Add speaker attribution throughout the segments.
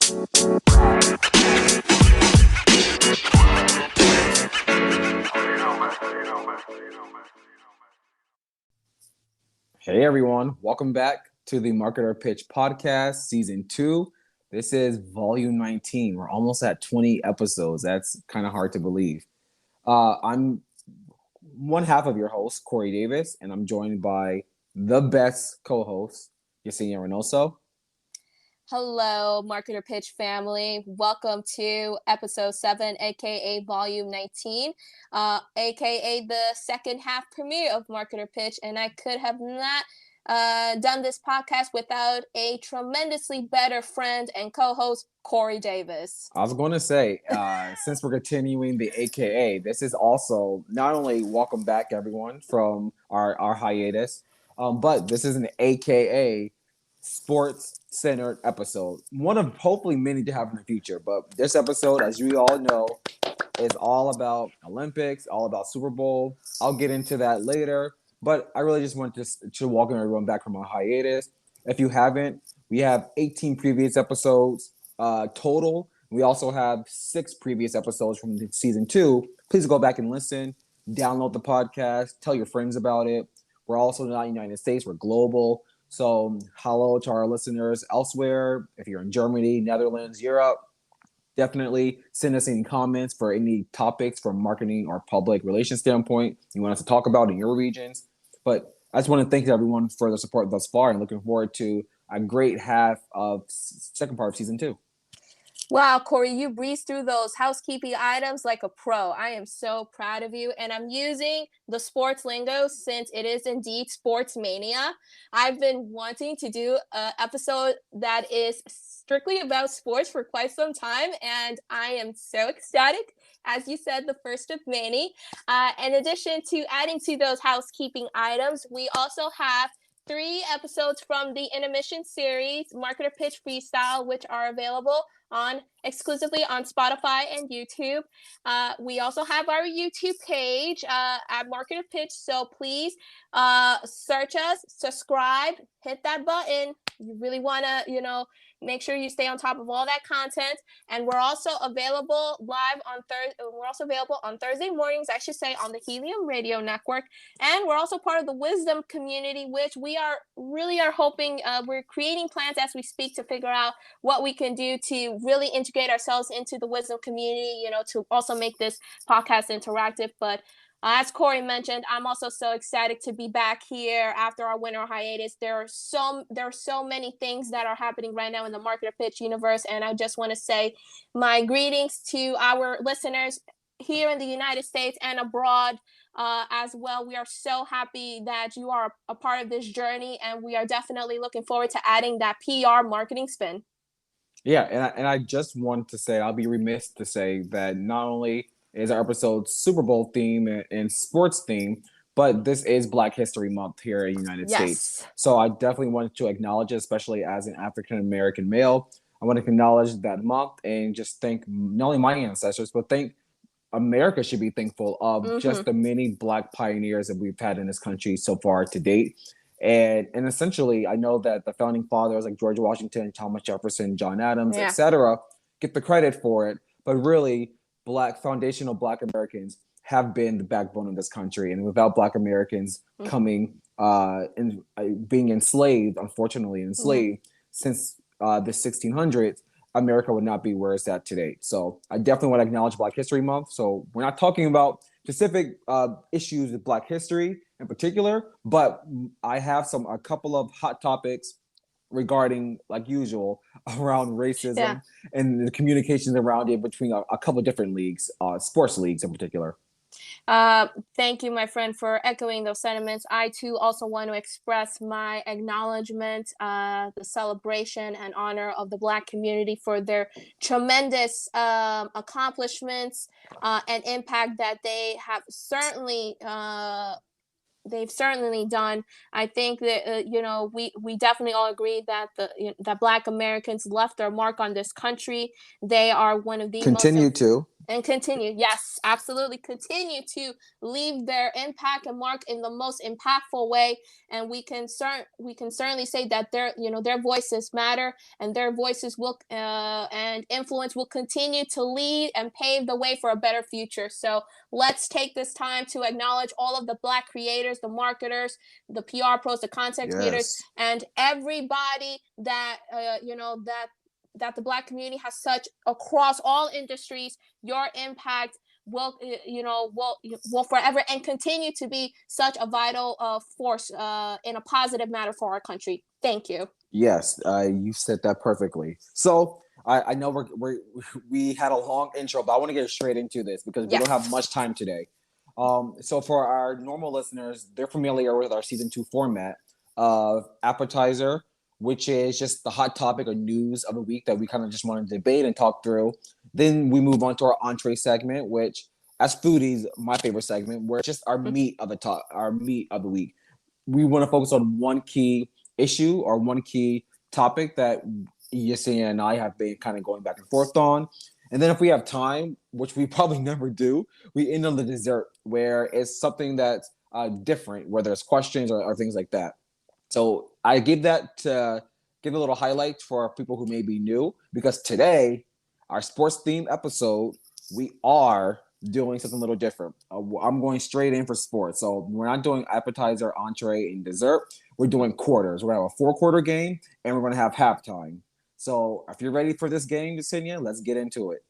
Speaker 1: Hey everyone, welcome back to the Marketer Pitch Podcast, Season 2. This is Volume 19. We're almost at 20 episodes. That's kind of hard to believe. I'm one half of your host, Corey Davis, and I'm joined by the best co-host, Yesenia Reynoso.
Speaker 2: Hello, Marketer Pitch family. Welcome to episode 7, aka Volume 19, aka the second half premiere of Marketer Pitch. And I could have not done this podcast without a tremendously better friend and co-host, Corey Davis.
Speaker 1: I was going to say, since we're continuing the AKA, this is also not only welcome back everyone from our hiatus, but this is an AKA sports-centered episode. One of hopefully many to have in the future. But this episode, as you all know, is all about Olympics, all about Super Bowl. I'll get into that later. But I really just want to welcome everyone back from our hiatus. If you haven't, we have 18 previous episodes total. We also have 6 previous episodes from Season 2. Please go back and listen. Download the podcast. Tell your friends about it. We're also not in the United States. We're global. So hello to our listeners elsewhere. If you're in Germany, Netherlands, Europe, definitely send us any comments for any topics from marketing or public relations standpoint you want us to talk about in your regions. But I just want to thank everyone for the support thus far and looking forward to a great half of second part of Season 2.
Speaker 2: Wow, Corey, you breezed through those housekeeping items like a pro. I am so proud of you. And I'm using the sports lingo since it is indeed Sports Mania. I've been wanting to do an episode that is strictly about sports for quite some time. And I am so ecstatic. As you said, the first of many. In addition to adding to those housekeeping items, we also have 3 episodes from the intermission series, Marketer Pitch Freestyle, which are available exclusively on Spotify and YouTube. We also have our YouTube page at Marketer Pitch, so please search us, subscribe, hit that button. You really want to, make sure you stay on top of all that content. And we're also available live on We're also available on Thursday mornings, I should say, on the Helium Radio Network. And we're also part of the Wisdom community, which we are hoping, we're creating plans as we speak to figure out what we can do to really integrate ourselves into the Wisdom community, to also make this podcast interactive. But as Corey mentioned, I'm also so excited to be back here after our winter hiatus. There are so many things that are happening right now in the Marketer Pitch universe, and I just want to say my greetings to our listeners here in the United States and abroad as well. We are so happy that you are a part of this journey, and we are definitely looking forward to adding that PR marketing spin.
Speaker 1: Yeah, and I just want to say, I'll be remiss to say that not only is our episode Super Bowl theme and sports theme, but this is Black History Month here in the United States. So I definitely wanted to acknowledge it, especially as an African-American male. I want to acknowledge that month and just thank not only my ancestors, but thank America should be thankful of just the many Black pioneers that we've had in this country so far to date. And essentially, I know that the founding fathers like George Washington, Thomas Jefferson, John Adams, etc., get the credit for it. But really, foundational Black Americans have been the backbone of this country. And without Black Americans coming and being enslaved, unfortunately enslaved, since the 1600s, America would not be where it's at today. So I definitely want to acknowledge Black History Month. So we're not talking about specific issues with Black history in particular, but I have a couple of hot topics regarding, like usual, around racism and the communications around it between a couple of different leagues, sports leagues in particular.
Speaker 2: Thank you, my friend, for echoing those sentiments. I too also want to express my acknowledgement, the celebration and honor of the Black community for their tremendous accomplishments and impact that they have certainly they've certainly done. I think that we definitely all agree that that Black Americans left their mark on this country. They are one of the
Speaker 1: continue to
Speaker 2: And continue, yes, absolutely, continue to leave their impact and mark in the most impactful way. And we can certainly say that their voices matter, and their voices will and influence will continue to lead and pave the way for a better future. So let's take this time to acknowledge all of the Black creators, the marketers, the PR pros, the content creators,
Speaker 1: Yes.
Speaker 2: and everybody that that the Black community has such across all industries. Your impact will forever and continue to be such a vital force in a positive matter for our country. Thank you.
Speaker 1: Yes, you said that perfectly. So I know we had a long intro, but I want to get straight into this because we don't have much time today. So for our normal listeners, they're familiar with our season 2 format of appetizer, which is just the hot topic or news of the week that we kind of just want to debate and talk through. Then we move on to our entree segment, which, as foodies, my favorite segment, where it's just our meat of the week. We want to focus on one key issue or one key topic that Yesenia and I have been kind of going back and forth on. And then if we have time, which we probably never do, we end on the dessert, where it's something that's different, where there's questions or things like that. So I give that to give a little highlight for people who may be new, because today, our sports themed episode, we are doing something a little different. I'm going straight in for sports. So we're not doing appetizer, entree, and dessert. We're doing quarters. We're going to have a 4-quarter game, and we're going to have halftime. So if you're ready for this game, Yesenia, let's get into it.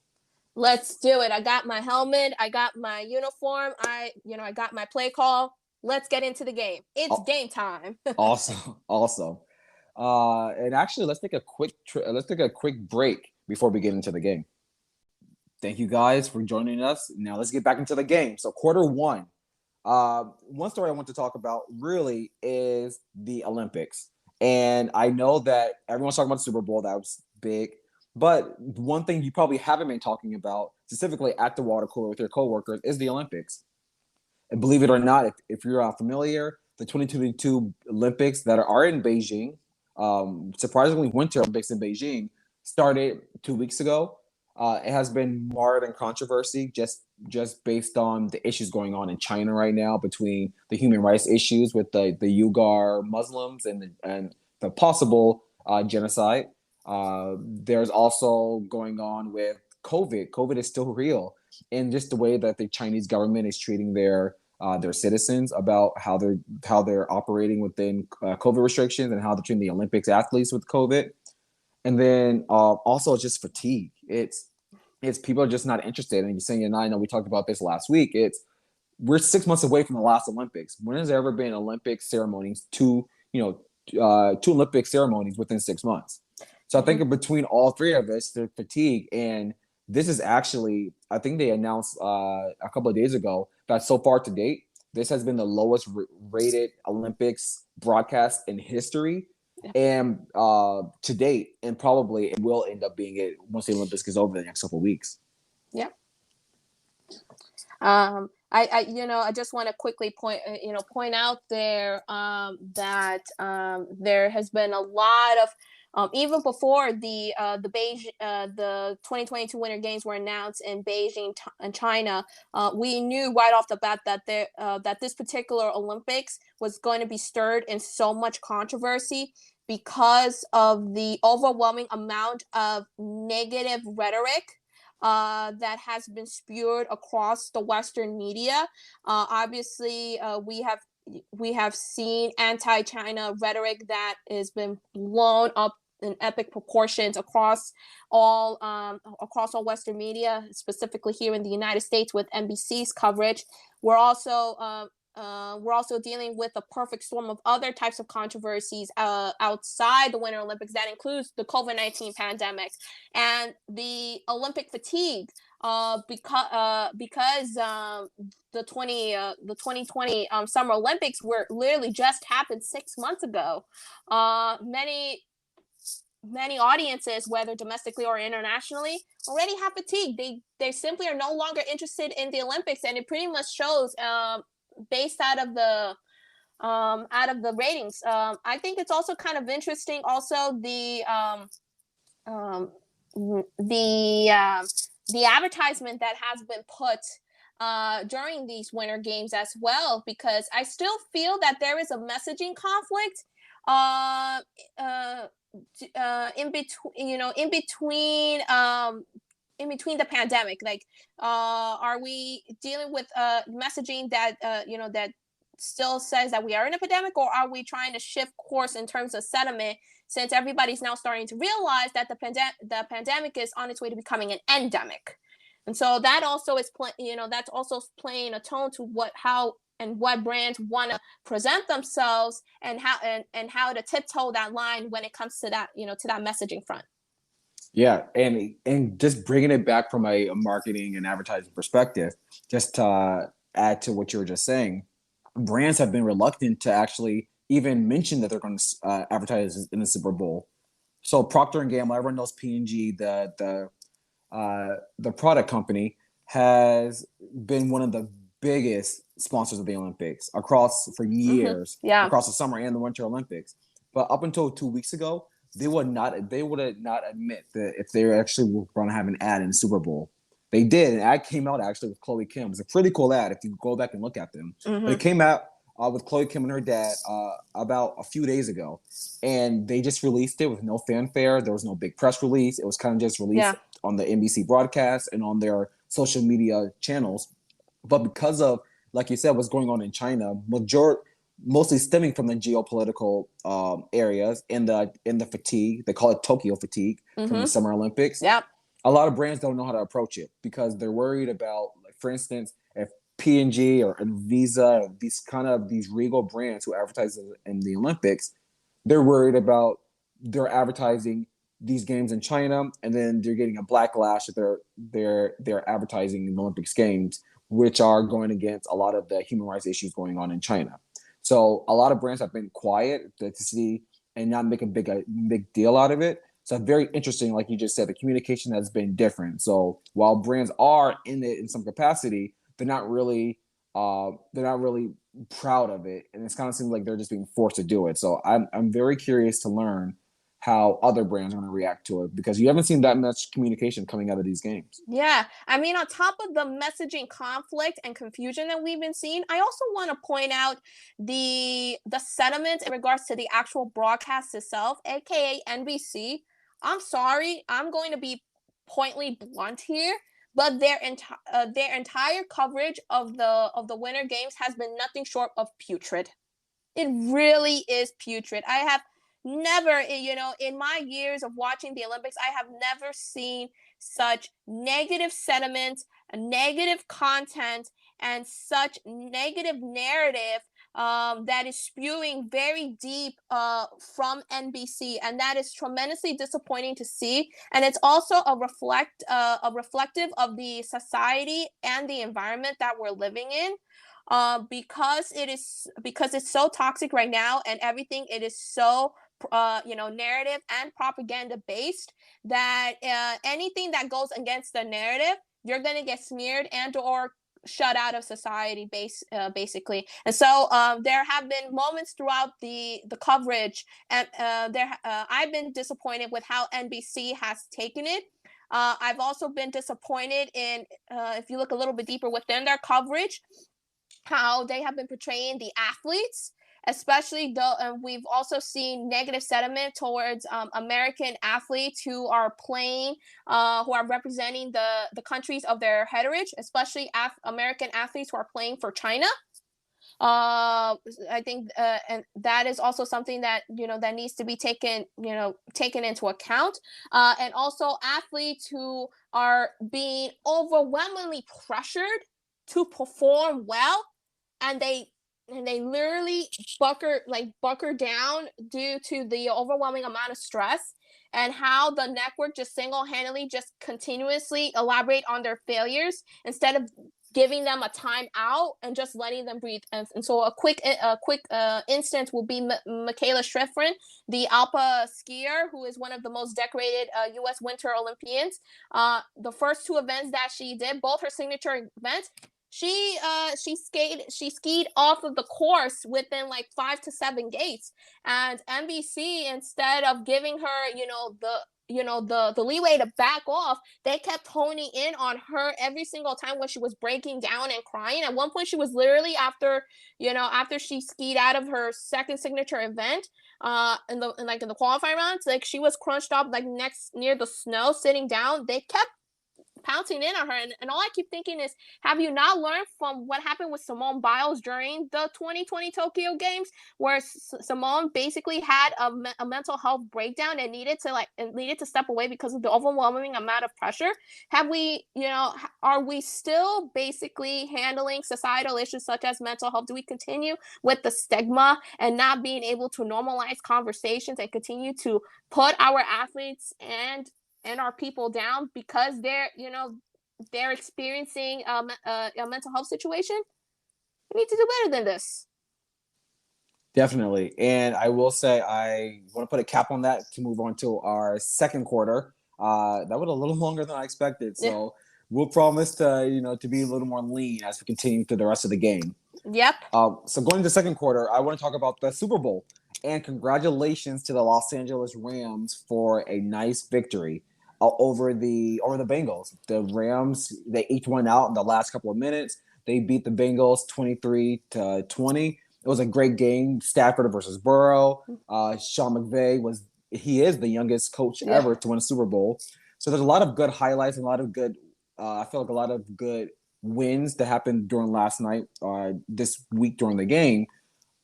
Speaker 2: Let's do it. I got my helmet. I got my uniform. I got my play call. Let's get into the game. It's game time.
Speaker 1: Awesome. And actually, let's take a quick break before we get into the game. Thank you guys for joining us. Now let's get back into the game. So quarter one. One story I want to talk about really is the Olympics. And I know that everyone's talking about the Super Bowl. That was big. But one thing you probably haven't been talking about, specifically at the water cooler with your coworkers, is the Olympics. And believe it or not, if you're familiar, the 2022 Olympics that are in Beijing, surprisingly Winter Olympics in Beijing, started 2 weeks ago. It has been marred in controversy just based on the issues going on in China right now, between the human rights issues with the Uyghur Muslims and the possible genocide. There's also going on with COVID. COVID is still real, and just the way that the Chinese government is treating their citizens, about how they're operating within COVID restrictions, and how they're treating the Olympics athletes with COVID. And then also just fatigue. It's people are just not interested. And Yesenia and I know we talked about this last week. We're 6 months away from the last Olympics. When has there ever been Olympic ceremonies, two Olympic ceremonies within 6 months? So I think between all three of us, the fatigue, and this is actually, I think they announced a couple of days ago that so far to date, this has been the lowest rated Olympics broadcast in history. And to date, and probably it will end up being it once the Olympics is over the next couple of weeks.
Speaker 2: Yeah. I just want to quickly point out there that there has been a lot of even before the 2022 Winter Games were announced in Beijing and China, we knew right off the bat that that this particular Olympics was going to be stirred in so much controversy because of the overwhelming amount of negative rhetoric that has been spewed across the Western media. Obviously, we have seen anti-China rhetoric that has been blown up in epic proportions across all Western media, specifically here in the United States with NBC's coverage. We're also dealing with a perfect storm of other types of controversies outside the Winter Olympics. That includes the COVID-19 pandemic and the Olympic fatigue, because the 2020 Summer Olympics were literally just happened 6 months ago. Many audiences, whether domestically or internationally, already have fatigue. They simply are no longer interested in the Olympics, and it pretty much shows. Based out of the ratings. I think it's also kind of interesting. Also, the the advertisement that has been put during these winter games as well, because I still feel that there is a messaging conflict uh, uh, in between, in between the pandemic. Like, are we dealing with messaging that that still says that we are in a pandemic, or are we trying to shift course in terms of sentiment, since everybody's now starting to realize that the pandemic is on its way to becoming an endemic? And so that also is that's also playing a tone to how and what brands want to present themselves, and how to tiptoe that line when it comes to that, to that messaging front.
Speaker 1: Yeah, and just bringing it back from a marketing and advertising perspective, just to add to what you were just saying, brands have been reluctant to actually even mention that they're going to advertise in the Super Bowl. So Procter and Gamble, everyone knows P&G, the product company, has been one of the biggest sponsors of the Olympics for years,
Speaker 2: Yeah.
Speaker 1: across the summer and the Winter Olympics. But up until 2 weeks ago, they would not admit that if they actually were going to have an ad in the Super Bowl. They did. An ad came out actually with Chloe Kim. It was a pretty cool ad if you go back and look at them. But it came out with Chloe Kim and her dad about a few days ago. And they just released it with no fanfare. There was no big press release. It was kind of just released on the NBC broadcast and on their social media channels. But because of, like you said, what's going on in China, mostly stemming from the geopolitical areas and the fatigue, they call it Tokyo fatigue from the Summer Olympics.
Speaker 2: Yep.
Speaker 1: A lot of brands don't know how to approach it because they're worried about, like, for instance, if P&G or Visa, these regal brands who advertise in the Olympics, they're worried about their advertising these games in China, and then they're getting a backlash that they're advertising in the Olympics games, which are going against a lot of the human rights issues going on in China. So a lot of brands have been quiet to see and not make a big deal out of it. So very interesting, like you just said, the communication has been different. So while brands are in it in some capacity, they're not really proud of it, and it's kind of seems like they're just being forced to do it. So I'm very curious to learn how other brands are going to react to it, because you haven't seen that much communication coming out of these games.
Speaker 2: Yeah. I mean, on top of the messaging conflict and confusion that we've been seeing, I also want to point out the sentiment in regards to the actual broadcast itself, aka NBC. I'm sorry, I'm going to be pointedly blunt here, but their entire coverage of the Winter Games has been nothing short of putrid. It really is putrid. I have never, in my years of watching the Olympics, I have never seen such negative sentiment, negative content, and such negative narrative that is spewing very deep from NBC, and that is tremendously disappointing to see. And it's also a reflective of the society and the environment that we're living in. Because it's so toxic right now, and everything, it is so narrative and propaganda based, that anything that goes against the narrative, you're going to get smeared and or shut out of society basically. And so there have been moments throughout the coverage, and I've been disappointed with how NBC has taken it. I've also been disappointed in, if you look a little bit deeper within their coverage, how they have been portraying the athletes, especially though we've also seen negative sentiment towards American athletes who are playing, who are representing the countries of their heritage, especially American athletes who are playing for China. I think, and that is also something that that needs to be taken into account. And also athletes who are being overwhelmingly pressured to perform well, and they literally bucker down due to the overwhelming amount of stress, and how the network just single-handedly just continuously elaborate on their failures instead of giving them a time out and just letting them breathe. And so a quick instance will be Michaela Schifrin, the Alpa skier, who is one of the most decorated U.S. Winter Olympians. The first two events that she did, both her signature events, she skied off of the course within like 5 to 7 gates, and NBC, instead of giving her the leeway to back off, they kept honing in on her every single time when she was breaking down and crying. At one point, she was literally after she skied out of her second signature event, in the qualifying rounds, like she was crunched up like next near the snow, sitting down. They kept pouncing in on her. And all I keep thinking is, have you not learned from what happened with Simone Biles during the 2020 Tokyo Games, where Simone basically had a mental health breakdown and needed to step away because of the overwhelming amount of pressure? Are we still basically handling societal issues such as mental health? Do we continue with the stigma and not being able to normalize conversations and continue to put our athletes and our people down because they're experiencing a mental health situation? We need to do better than this.
Speaker 1: Definitely. And I will say, I want to put a cap on that to move on to our second quarter. That was a little longer than I expected. So we'll promise to be a little more lean as we continue through the rest of the game.
Speaker 2: Yep.
Speaker 1: So going to the second quarter, I want to talk about the Super Bowl. And congratulations to the Los Angeles Rams for a nice victory over the Bengals. The Rams, they each went out in the last couple of minutes. They beat the Bengals 23-20. It was a great game. Stafford versus Burrow. Sean McVay is the youngest coach ever to win a Super Bowl. So there's a lot of good highlights and a lot of good, I feel like a lot of good wins that happened during last night, this week during the game.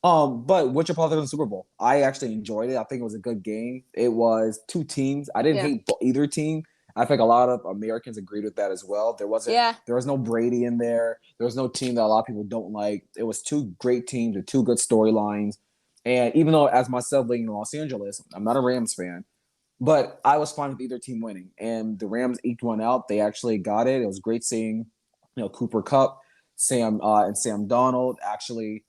Speaker 1: But what's your positive on the Super Bowl? I actually enjoyed it. I think it was a good game. It was two teams. I didn't hate either team. I think a lot of Americans agreed with that as well. There was no Brady in there. There was no team that a lot of people don't like. It was two great teams with two good storylines. And even though, as myself living in Los Angeles, I'm not a Rams fan, but I was fine with either team winning. And the Rams eked one out. They actually got it. It was great seeing, Cooper Kupp, Sam Darnold actually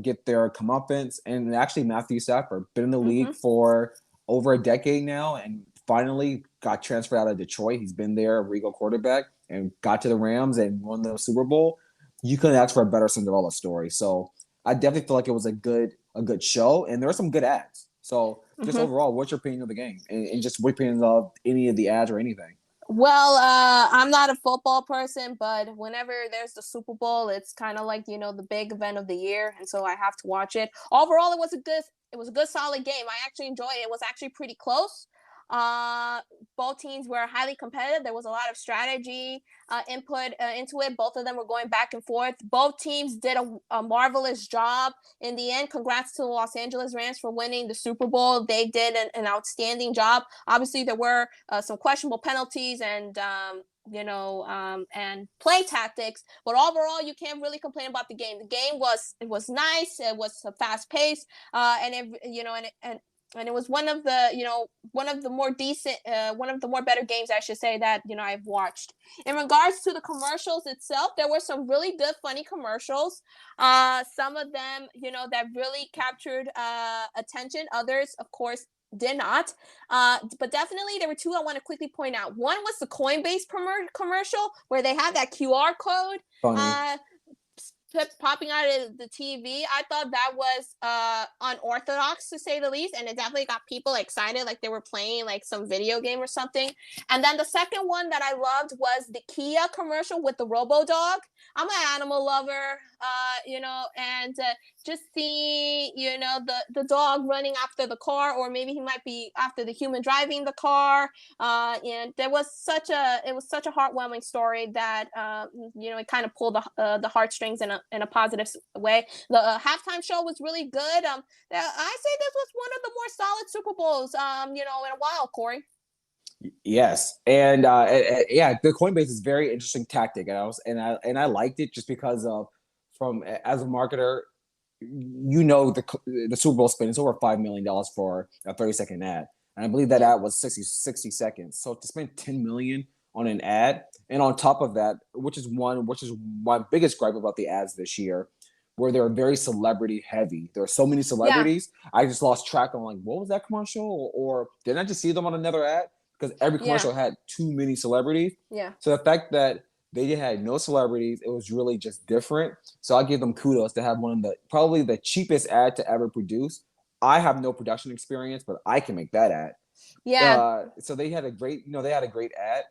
Speaker 1: get their comeuppance. And actually Matthew Stafford, been in the league for over a decade now and finally got transferred out of Detroit. He's been there, a Regal quarterback, and got to the Rams and won the Super Bowl. You couldn't ask for a better Cinderella story. So I definitely feel like it was a good show, and there were some good ads. So just overall, what's your opinion of the game? And just what opinion of any of the ads or anything?
Speaker 2: Well, I'm not a football person, but whenever there's the Super Bowl, it's kind of like, the big event of the year. And so I have to watch it. Overall, it was a good, solid game. I actually enjoyed it. It was actually pretty close. Both teams were highly competitive. There was a lot of strategy input into it. Both of them were going back and forth. Both teams did a marvelous job. In the end, congrats to the Los Angeles Rams for winning the Super Bowl. They did an outstanding job. Obviously, there were some questionable penalties and and play tactics, but overall, you can't really complain about the game. The game was nice. It was fast paced, and it was one of the more decent, one of the more better games, I should say, that I've watched. In regards to the commercials itself, there were some really good, funny commercials. Some of them, that really captured attention. Others, of course, did not. But definitely there were two I want to quickly point out. One was the Coinbase commercial where they had that QR code.
Speaker 1: Funny.
Speaker 2: Popping out of the TV. I thought that was unorthodox, to say the least, and it definitely got people excited, like they were playing like some video game or something. And then the second one that I loved was the Kia commercial with the Robo Dog. I'm an animal lover, and just see, the dog running after the car, or maybe he might be after the human driving the car. And it was such a heartwarming story that it kind of pulled the heartstrings in a positive way. The halftime show was really good. I say this was one of the more solid Super Bowls, in a while, Corey.
Speaker 1: Yes, and the Coinbase is very interesting tactic, and I liked it just because of as a marketer, the Super Bowl spend is over $5 million for a 30-second ad, and I believe that ad was 60 seconds. So to spend $10 million on an ad, and on top of that, which is my biggest gripe about the ads this year, where they're very celebrity heavy. There are so many celebrities. I just lost track on like, what was that commercial, or didn't I just see them on another ad? Because every commercial had too many celebrities.
Speaker 2: Yeah.
Speaker 1: So the fact that they had no celebrities, it was really just different. So I give them kudos to have probably the cheapest ad to ever produce. I have no production experience, but I can make that ad.
Speaker 2: Yeah.
Speaker 1: So they had a great, ad.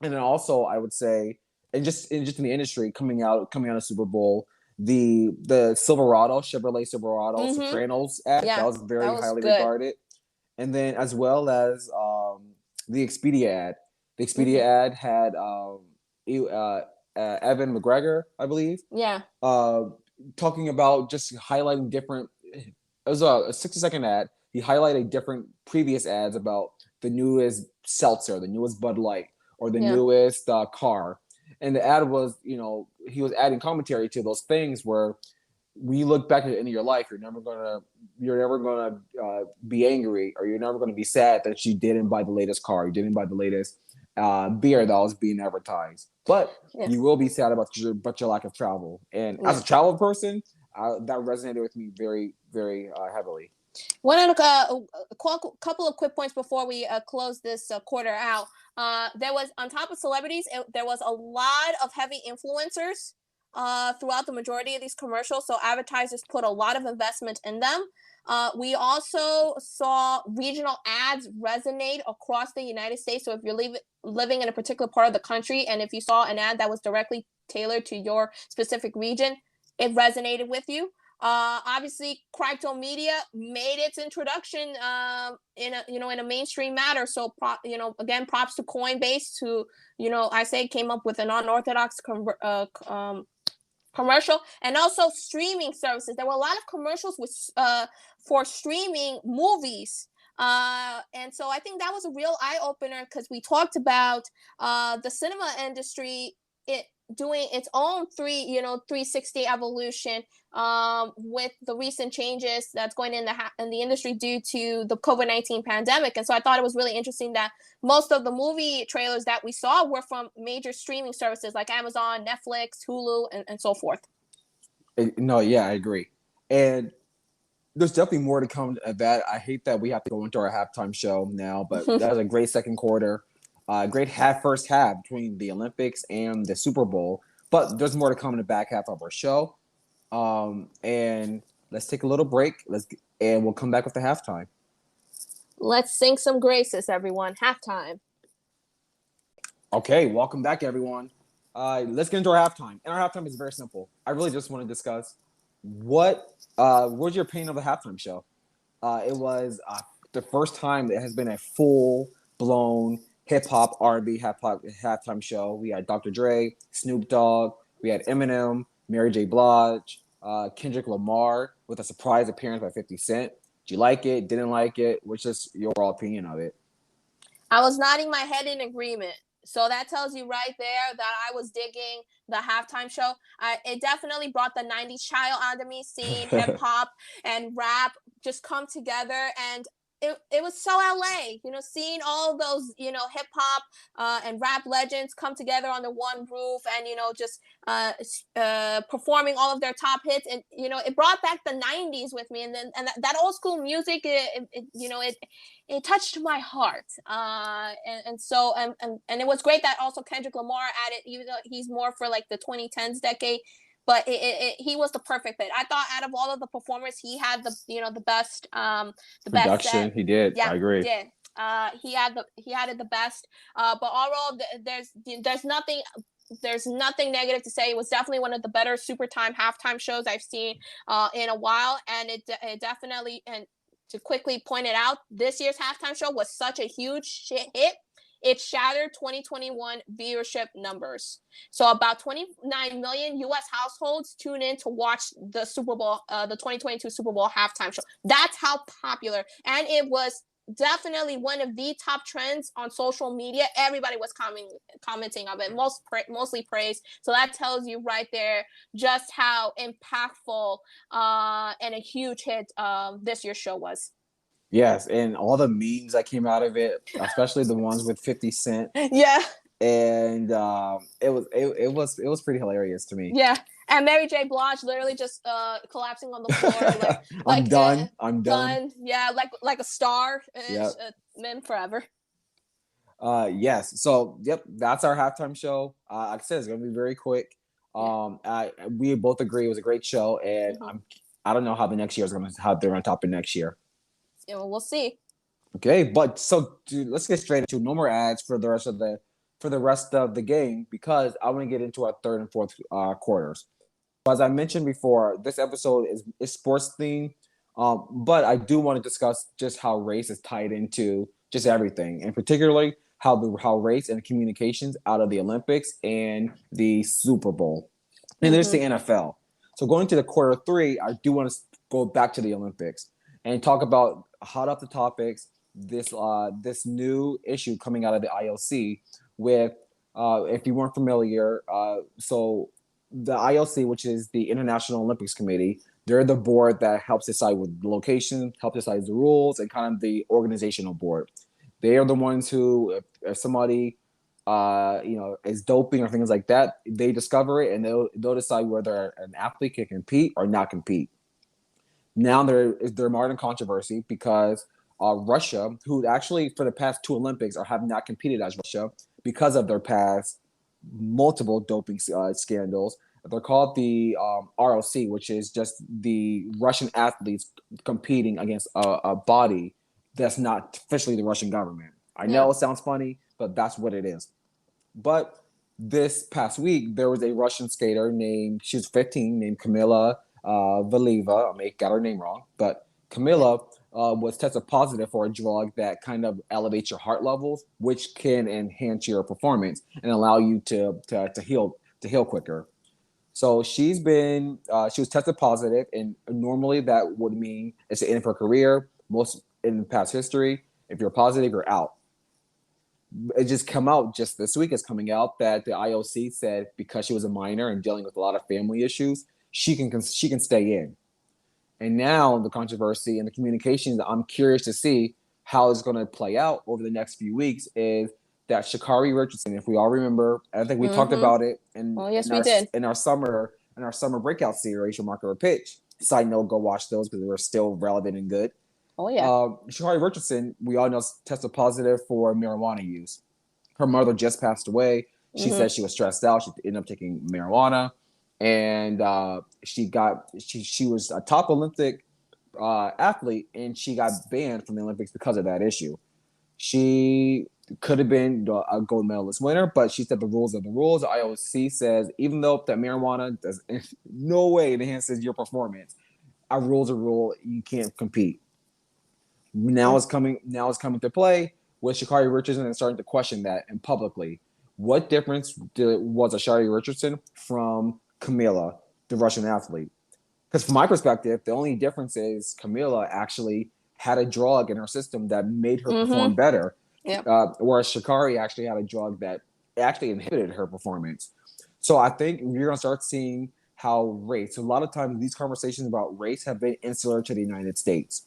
Speaker 1: And then also I would say, and just in the industry coming out of Super Bowl, the Chevrolet Silverado
Speaker 2: Mm-hmm.
Speaker 1: Sopranos ad, that
Speaker 2: Yeah.
Speaker 1: was
Speaker 2: That
Speaker 1: very
Speaker 2: was
Speaker 1: highly
Speaker 2: good.
Speaker 1: regarded. And then as well as the Expedia ad. The Expedia
Speaker 2: Mm-hmm.
Speaker 1: ad had Evan McGregor, I believe,
Speaker 2: Yeah.
Speaker 1: talking about just highlighting different. It was a 60-second ad. He highlighted different previous ads about the newest seltzer, the newest Bud Light, or the
Speaker 2: Yeah.
Speaker 1: newest car. And the ad was, he was adding commentary to those things where when you look back at the end of your life, you're never gonna be angry, or you're never gonna be sad that you didn't buy the latest car, you didn't buy the latest beer that was being advertised. But
Speaker 2: Yeah.
Speaker 1: you will be sad about your lack of travel. And as a travel person, that resonated with me very, very heavily.
Speaker 2: A couple of quick points before we close this quarter out. There was, on top of celebrities, there was a lot of heavy influencers throughout the majority of these commercials. So advertisers put a lot of investment in them. We also saw regional ads resonate across the United States. So if you're living in a particular part of the country, and if you saw an ad that was directly tailored to your specific region, it resonated with you. Obviously, crypto media made its introduction in a mainstream manner. So again, props to Coinbase, who I say came up with an unorthodox commercial, and also streaming services. There were a lot of commercials for streaming movies. And so I think that was a real eye opener, because we talked about the cinema industry doing its own 360 evolution with the recent changes that's going in the industry due to the COVID-19 pandemic. And so I thought it was really interesting that most of the movie trailers that we saw were from major streaming services like Amazon, Netflix, Hulu, and so forth.
Speaker 1: No, yeah, I agree. And there's definitely more to come at that. I hate that we have to go into our halftime show now, but that was a great second quarter. Great first half between the Olympics and the Super Bowl. But there's more to come in the back half of our show. And let's take a little break. And we'll come back with the halftime.
Speaker 2: Let's sing some graces, everyone. Halftime.
Speaker 1: Okay, welcome back, everyone. Let's get into our halftime. And our halftime is very simple. I really just want to discuss what was your opinion of the halftime show? It was the first time it has been a full-blown hip-hop, R&B halftime show. We had Dr. Dre, Snoop Dogg, we had Eminem, Mary J. Blige, Kendrick Lamar with a surprise appearance by 50 Cent. Did you like it? Didn't like it? What's just your overall opinion of it?
Speaker 2: I was nodding my head in agreement. So that tells you right there that I was digging the halftime show. It definitely brought the 90s child out of me, seeing hip hop and rap just come together. And it was so LA, seeing all those, hip hop and rap legends come together under one roof, and, just performing all of their top hits. And, it brought back the 90s with me. And then that old school music, it touched my heart. And it was great that also Kendrick Lamar added, even though he's more for like the 2010s decade. But he was the perfect fit. I thought out of all of the performers, he had the best
Speaker 1: production.
Speaker 2: Best set.
Speaker 1: He did.
Speaker 2: Yeah,
Speaker 1: I agree.
Speaker 2: He did. He had it the best. But overall, there's nothing negative to say. It was definitely one of the better super time halftime shows I've seen in a while, and it definitely, and to quickly point it out, this year's halftime show was such a huge hit. It shattered 2021 viewership numbers. So about 29 million U.S. households tune in to watch the Super Bowl, the 2022 Super Bowl halftime show. That's how popular. And it was definitely one of the top trends on social media. Everybody was commenting on it, mostly praise. So that tells you right there just how impactful and a huge hit this year's show was.
Speaker 1: Yes, and all the memes that came out of it, especially the ones with 50 Cent.
Speaker 2: Yeah.
Speaker 1: And it was pretty hilarious to me.
Speaker 2: Yeah. And Mary J. Blige literally just collapsing on the floor,
Speaker 1: I'm done.
Speaker 2: Yeah, like a star.
Speaker 1: Yep.
Speaker 2: Men forever.
Speaker 1: Yes. So that's our halftime show. Like I said, it's gonna be very quick. We both agree it was a great show, and I don't know how the next year is how they're gonna top it next year.
Speaker 2: Yeah, well, we'll see.
Speaker 1: Okay, but so dude, let's get straight into no more ads for the rest of the game because I want to get into our third and fourth quarters. As I mentioned before, this episode is sports themed, but I do want to discuss just how race is tied into just everything, and particularly how race and communications out of the Olympics and the Super Bowl, and there's the NFL. So going to the quarter three, I do want to go back to the Olympics and talk about hot off the topics this new issue coming out of the IOC with if you weren't familiar, so the IOC, which is the International Olympics Committee, they're the board that helps decide with the location, helps decide the rules, and kind of the organizational board. They are the ones who, if somebody, is doping or things like that, they discover it and they'll decide whether an athlete can compete or not compete. Now there modern controversy because Russia, who actually for the past two Olympics have not competed as Russia because of their past multiple doping scandals. They're called the ROC, which is just the Russian athletes competing against a body that's not officially the Russian government. I know it sounds funny, but that's what it is. But this past week, there was a Russian skater she was 15, named Kamila Valieva. I may got her name wrong, but Kamila was tested positive for a drug that kind of elevates your heart levels, which can enhance your performance and allow you to heal quicker. So she was tested positive, and normally that would mean it's the end of her career. Most in past history, if you're positive, you're out. It just come out just this week. It's coming out that the IOC said because she was a minor and dealing with a lot of family issues, she can stay in. And now the controversy and the communications, I'm curious to see how it's going to play out over the next few weeks. Is that Sha'Carri Richardson? If we all remember, I think we talked about it in our summer breakout series, your marker or pitch. Side note, go watch those because they were still relevant and good.
Speaker 2: Oh yeah.
Speaker 1: Sha'Carri Richardson, we all know, tested positive for marijuana use. Her mother just passed away. She said she was stressed out. She ended up taking marijuana, and she was a top Olympic athlete, and she got banned from the Olympics because of that issue. She could have been a gold medalist winner, but she said the rules are the rules. The IOC says even though that marijuana does no way enhances your performance, a rule's a rule. You can't compete. Now it's coming to play with Sha'Carri Richardson and starting to question that and publicly. What difference was a Sha'Carri Richardson from Kamila, the Russian athlete? Because from my perspective, the only difference is Kamila actually had a drug in her system that made her perform better, whereas Sha'Carri actually had a drug that actually inhibited her performance. So I think we're going to start seeing how race, a lot of times these conversations about race have been insular to the United States.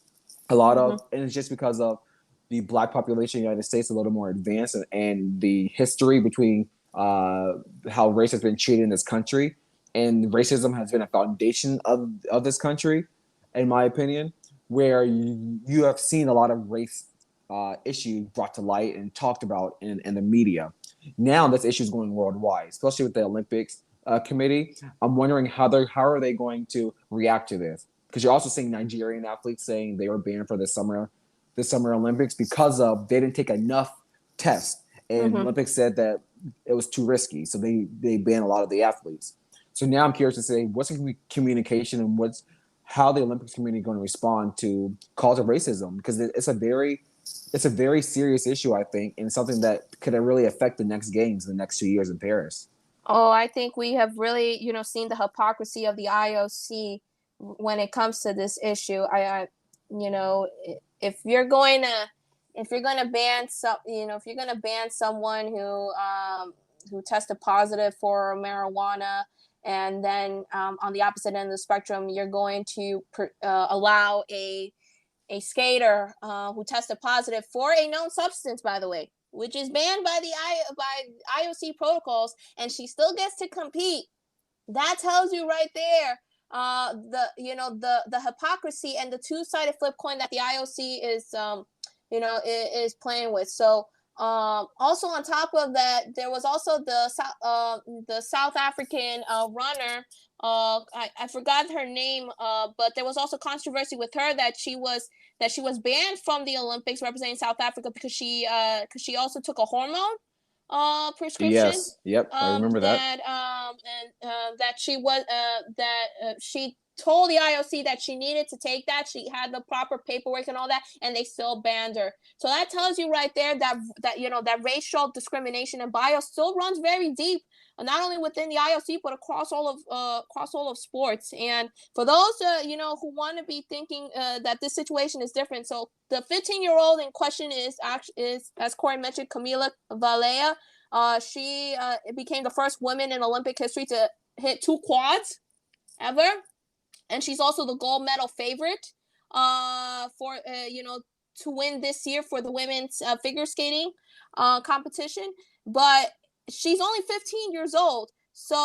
Speaker 1: A lot of, and it's just because of the Black population in the United States a little more advanced and the history between how race has been treated in this country. And racism has been a foundation of this country, in my opinion, where you have seen a lot of race issues brought to light and talked about in the media. Now this issue is going worldwide, especially with the Olympics committee. I'm wondering how are they going to react to this? Because you're also seeing Nigerian athletes saying they were banned for this summer Olympics because of they didn't take enough tests, and Olympics said that it was too risky, so they banned a lot of the athletes. So now I'm curious to say what's the communication and how the Olympics community going to respond to calls of racism, because it's a very serious issue, I think, and something that could really affect the next games in the next 2 years in Paris.
Speaker 2: Oh, I think we have really, seen the hypocrisy of the IOC when it comes to this issue. If you're going to ban someone who tested positive for marijuana, and then on the opposite end of the spectrum, you're going to allow a skater who tested positive for a known substance, by the way, which is banned by IOC protocols, and she still gets to compete. That tells you right there the hypocrisy and the two-sided flip coin that the IOC is playing with. So also on top of that, there was also the South African runner I forgot her name, but there was also controversy with her that she was banned from the Olympics representing South Africa because she also took a hormone prescription.
Speaker 1: Yes. Yep. I remember that.
Speaker 2: That she was she told the IOC that she needed to take that. She had the proper paperwork and all that, and they still banned her. So that tells you right there that that racial discrimination and bias still runs very deep, not only within the IOC but across all of sports. And for those who want to be thinking that this situation is different, so the 15-year-old in question is as Corey mentioned, Kamila Valieva. She became the first woman in Olympic history to hit 2 quads ever, and she's also the gold medal favorite for to win this year for the women's figure skating competition. But she's only 15 years old, so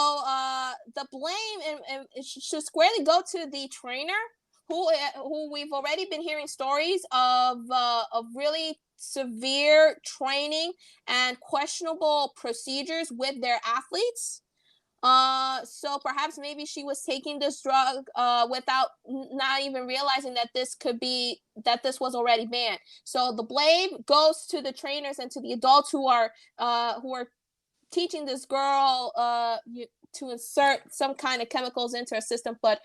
Speaker 2: the blame and should squarely go to the trainer, who we've already been hearing stories of really severe training and questionable procedures with their athletes. So perhaps maybe she was taking this drug without not even realizing that this was already banned. So the blame goes to the trainers and to the adults who are teaching this girl to insert some kind of chemicals into her system. But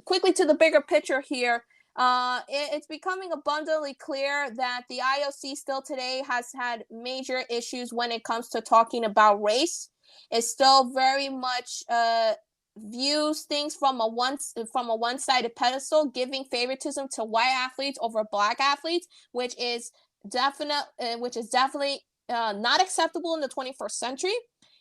Speaker 2: quickly to the bigger picture here, it's becoming abundantly clear that the IOC still today has had major issues when it comes to talking about race. It still very much views things from a one-sided pedestal, giving favoritism to white athletes over black athletes, which is definitely not acceptable in the 21st century.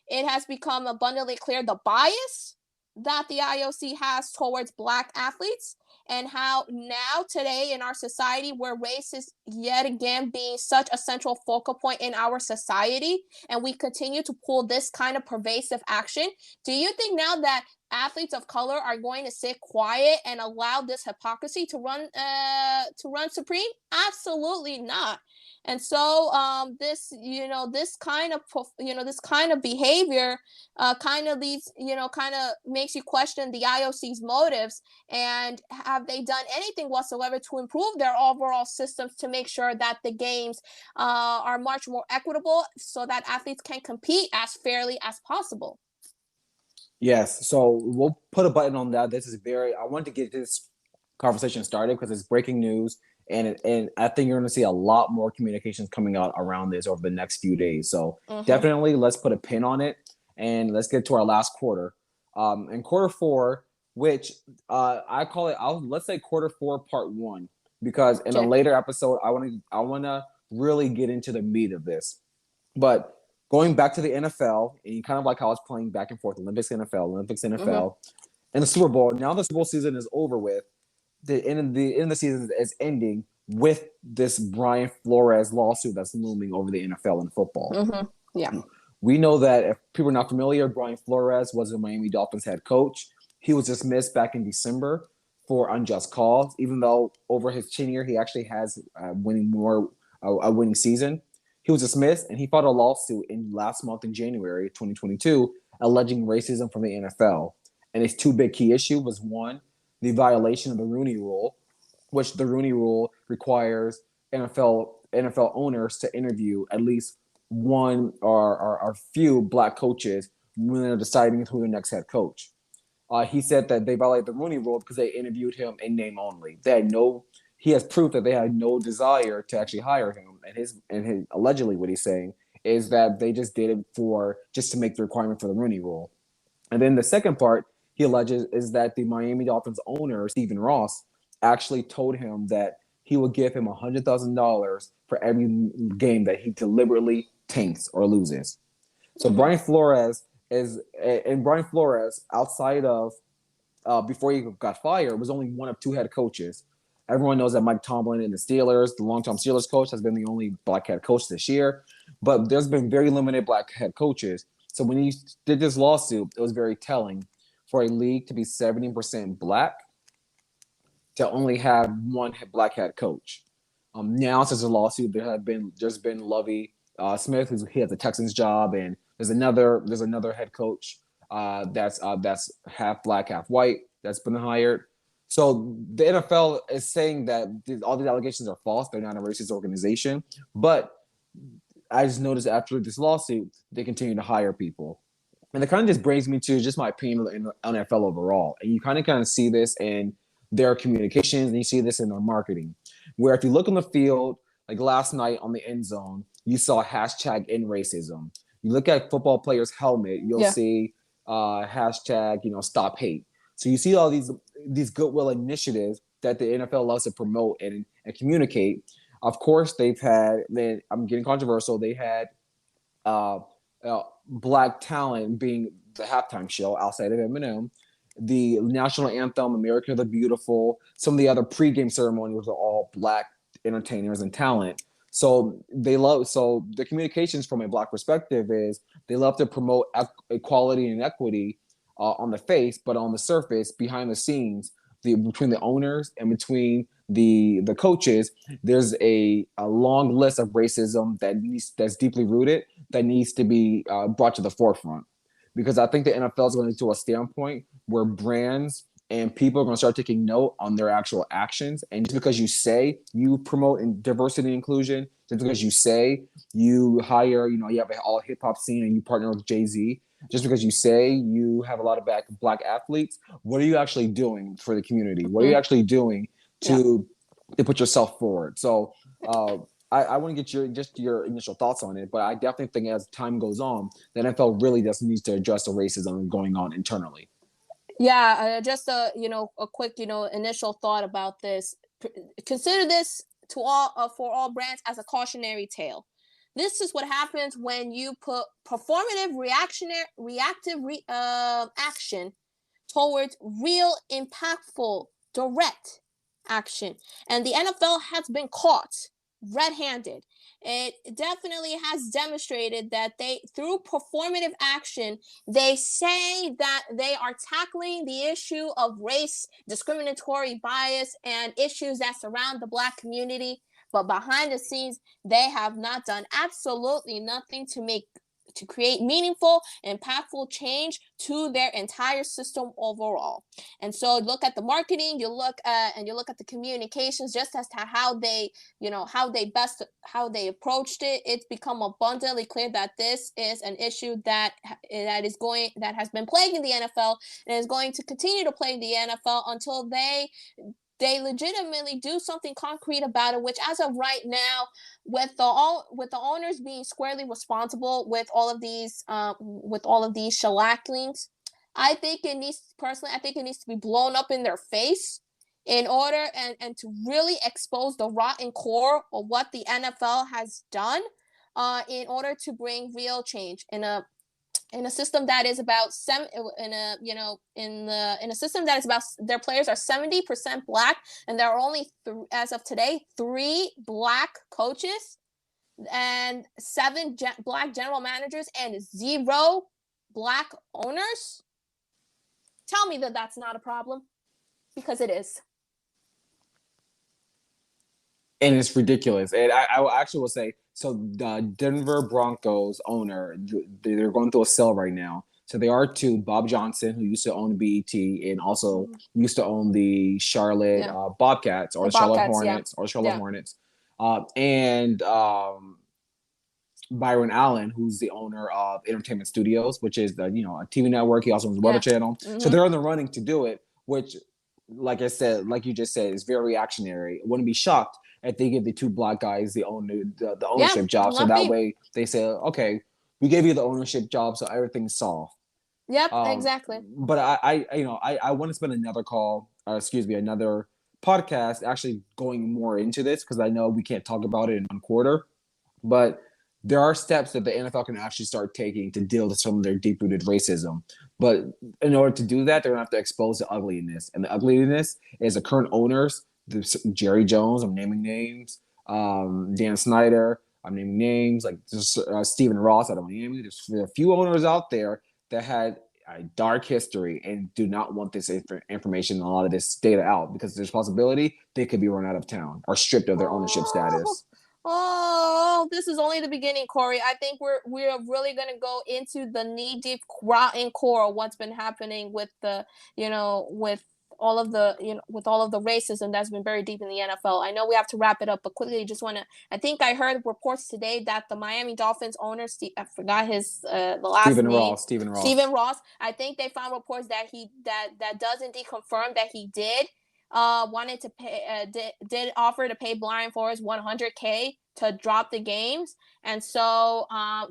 Speaker 2: It has become abundantly clear the bias that the IOC has towards black athletes, and how now today in our society, where race is yet again being such a central focal point in our society, and we continue to pull this kind of pervasive action, do you think now that athletes of color are going to sit quiet and allow this hypocrisy to run supreme? Absolutely not. And so this kind of behavior kind of makes you question the IOC's motives, and have they done anything whatsoever to improve their overall systems to make sure that the games are much more equitable so that athletes can compete as fairly as possible?
Speaker 1: Yes. So we'll put a button on that. I want to get this conversation started because it's breaking news. And I think you're going to see a lot more communications coming out around this over the next few days. So definitely let's put a pin on it and let's get to our last quarter. In quarter 4, which I call it, let's say quarter 4 part 1, because in a later episode, I want to really get into the meat of this. But going back to the NFL, and kind of like how I was playing back and forth, Olympics, NFL, and the Super Bowl. Now the Super Bowl season is over with. The end of the season is ending with this Brian Flores lawsuit that's looming over the NFL and football.
Speaker 2: Yeah.
Speaker 1: We know that if people are not familiar, Brian Flores was the Miami Dolphins head coach. He was dismissed back in December for unjust cause, even though over his tenure, he actually has a winning season. He was dismissed, and he filed a lawsuit last month in January 2022, alleging racism from the NFL. And his 2 big key issues was, 1, the violation of the Rooney Rule, which the Rooney Rule requires NFL owners to interview at least one or few black coaches when they're deciding who the next head coach. He said that they violated the Rooney Rule because they interviewed him in name only. He has proof that they had no desire to actually hire him. And his allegedly what he's saying is that they just did it just to make the requirement for the Rooney Rule. And then the second part he alleges is that the Miami Dolphins owner, Stephen Ross, actually told him that he would give him $100,000 for every game that he deliberately tanks or loses. So Brian Flores outside of before he got fired, was only one of 2 head coaches. Everyone knows that Mike Tomlin in the Steelers, the longtime Steelers coach, has been the only black head coach this year. But there's been very limited black head coaches. So when he did this lawsuit, it was very telling for a league to be 70% black to only have 1 black head coach. Now, since the lawsuit, there's been Lovie Smith, he has the Texans job, and there's another head coach that's half black, half white. That's been hired. So the NFL is saying that all these allegations are false. They're not a racist organization. But I just noticed after this lawsuit, they continue to hire people. And it kind of just brings me to just my opinion in the NFL overall. And you kind of see this in their communications, and you see this in their marketing. Where if you look on the field, like last night on the end zone, you saw hashtag end racism. You look at football players' helmet, you'll see hashtag, stop hate. So you see all these goodwill initiatives that the NFL loves to promote and communicate. Of course, they've had, I'm getting controversial, they had black talent being the halftime show outside of Eminem, the national anthem, America the Beautiful, some of the other pregame ceremonies are all black entertainers and talent. So the communications from a black perspective is they love to promote equality and equity on the face, but on the surface, behind the scenes, between the owners and between the coaches, there's a long list of racism that's deeply rooted that needs to be brought to the forefront. Because I think the NFL is going to a standpoint where brands and people are going to start taking note on their actual actions. And just because you say you promote diversity and inclusion, just because you say you hire, you have an all hip hop scene and you partner with Jay-Z, just because you say you have a lot of black athletes, what are you actually doing for the community? What are you actually doing to put yourself forward? So I want to get your initial thoughts on it, but I definitely think as time goes on, the NFL really just needs to address the racism going on internally.
Speaker 2: Yeah, just a quick initial thought about this. Consider this for all brands as a cautionary tale. This is what happens when you put performative reactive action towards real, impactful, direct action. And the NFL has been caught red-handed. It definitely has demonstrated that through performative action, they say that they are tackling the issue of race, discriminatory bias, and issues that surround the Black community. But behind the scenes, they have not done absolutely nothing to create meaningful, impactful change to their entire system overall. And so look at the marketing, you look at the communications, just as to how they approached it. It's become abundantly clear that this is an issue that has been plaguing the NFL and is going to continue to plague the NFL until they legitimately do something concrete about it, which as of right now, with the owners being squarely responsible with all of these shellacings, I think it needs to be blown up in their face in order and to really expose the rotten core of what the NFL has done in order to bring real change in a system that is about in a system that is about their players are 70% Black, and there are only as of today 3 Black coaches and 7 Black general managers and 0 Black owners. Tell me that that's not a problem, because it is.
Speaker 1: And it's ridiculous. And I actually will say, so the Denver Broncos owner, they're going through a sale right now. So they are to Bob Johnson, who used to own BET and also used to own the Charlotte Bobcats or the Charlotte Hornets, and Byron Allen, who's the owner of Entertainment Studios, which is a TV network. He also owns the Weather Channel. Mm-hmm. So they're in the running to do it, which, like I said, like you just said, is very reactionary. I wouldn't be shocked if they give the 2 Black guys the ownership job. So that way they say, okay, we gave you the ownership job, so everything's solved.
Speaker 2: Yep, exactly.
Speaker 1: But I want to spend another podcast actually going more into this, because I know we can't talk about it in one quarter, but there are steps that the NFL can actually start taking to deal with some of their deep-rooted racism. But in order to do that, they're going to have to expose the ugliness. And the ugliness is the current owners, Jerry Jones, I'm naming names, Dan Snyder, I'm naming names, like Stephen Ross, I don't want to name. There's a few owners out there that had a dark history and do not want this information and a lot of this data out, because there's a possibility they could be run out of town or stripped of their ownership status.
Speaker 2: Oh, this is only the beginning, Corey. I think we're really gonna go into the knee deep rotten core of what's been happening with the with all of the with all of the racism that's been very deep in the NFL. I know we have to wrap it up, but quickly, just want to. I think I heard reports today that the Miami Dolphins owner, I forgot his the last name, Stephen Ross. I think they found reports that that does indeed confirm that he did wanted to pay did offer to pay Brian Flores $100K to drop the games. And so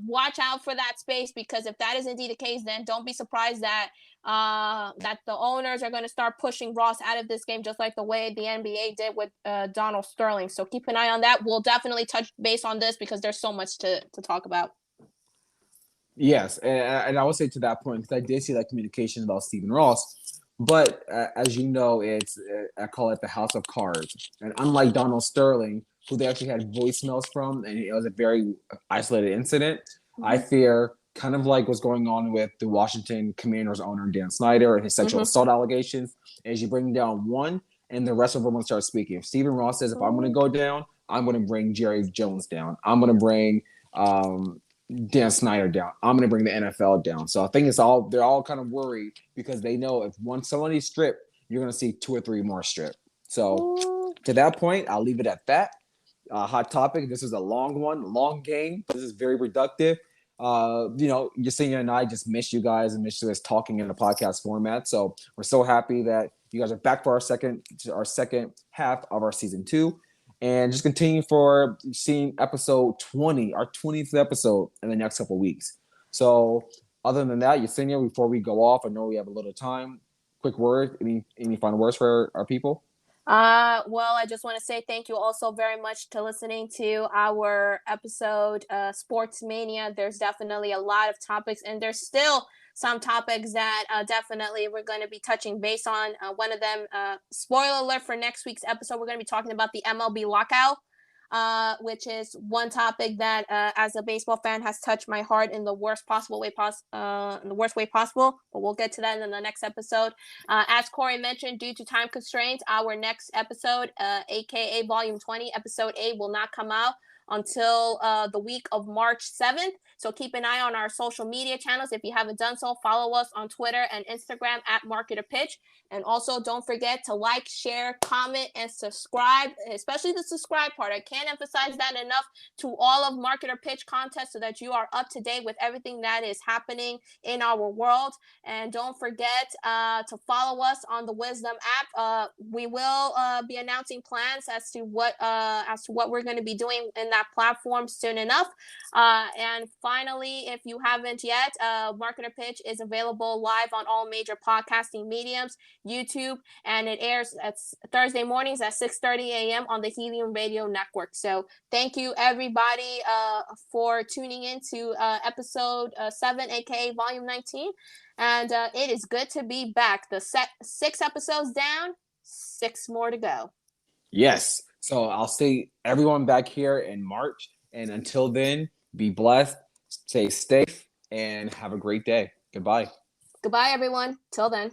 Speaker 2: watch out for that space, because if that is indeed the case, then don't be surprised that that the owners are going to start pushing Ross out of this game, just like the way the NBA did with Donald Sterling. So keep an eye on that. We'll definitely touch base on this because there's so much to talk about.
Speaker 1: Yes, and I would say to that point, because I did see that communication about Stephen Ross. But as you know, I call it the house of cards. And unlike Donald Sterling, who they actually had voicemails from, and it was a very isolated incident, I fear kind of like what's going on with the Washington Commanders owner, Dan Snyder, and his sexual assault allegations, as you bring down one, and the rest of them will start speaking. If Stephen Ross says, if I'm going to go down, I'm going to bring Jerry Jones down. I'm going to bring Dan Snyder down. I'm going to bring the NFL down. So I think they're all kind of worried because they know if somebody's stripped, you're going to see 2 or 3 more stripped. So to that point, I'll leave it at that. Hot topic. This is a long game. This is very productive. Yesenia and I just miss you guys and miss us talking in a podcast format. So we're so happy that you guys are back for our second half of our season 2. And just continue for seeing episode 20, our 20th episode in the next couple of weeks. So other than that, Yesenia, before we go off, I know we have a little time. Quick word, any final words for our people?
Speaker 2: Well, I just want to say thank you also very much to listening to our episode, Sports Mania. There's definitely a lot of topics, and there's still some topics that definitely we're going to be touching base on. One of them, spoiler alert for next week's episode, we're going to be talking about the MLB lockout, which is one topic that, as a baseball fan, has touched my heart in the worst way possible. But we'll get to that in the next episode. As Corey mentioned, due to time constraints, our next episode, aka Volume 20, Episode 8, will not come out until the week of March 7th. So keep an eye on our social media channels. If you haven't done so, follow us on Twitter and Instagram at Marketer Pitch. And also don't forget to like, share, comment, and subscribe, especially the subscribe part. I can't emphasize that enough to all of Marketer Pitch contests so that you are up to date with everything that is happening in our world. And don't forget to follow us on the Wisdom app. We will be announcing plans as to what we're going to be doing in that platform soon enough. And finally, if you haven't yet, Marketer Pitch is available live on all major podcasting mediums, YouTube, and it airs at Thursday mornings at 6:30 a.m. on the Helium Radio Network. So thank you, everybody, for tuning in to episode 7, aka Volume 19. And it is good to be back. The 6 episodes down, 6 more to go.
Speaker 1: Yes. So I'll see everyone back here in March. And until then, be blessed, stay safe, and have a great day. Goodbye.
Speaker 2: Goodbye, everyone. Till then.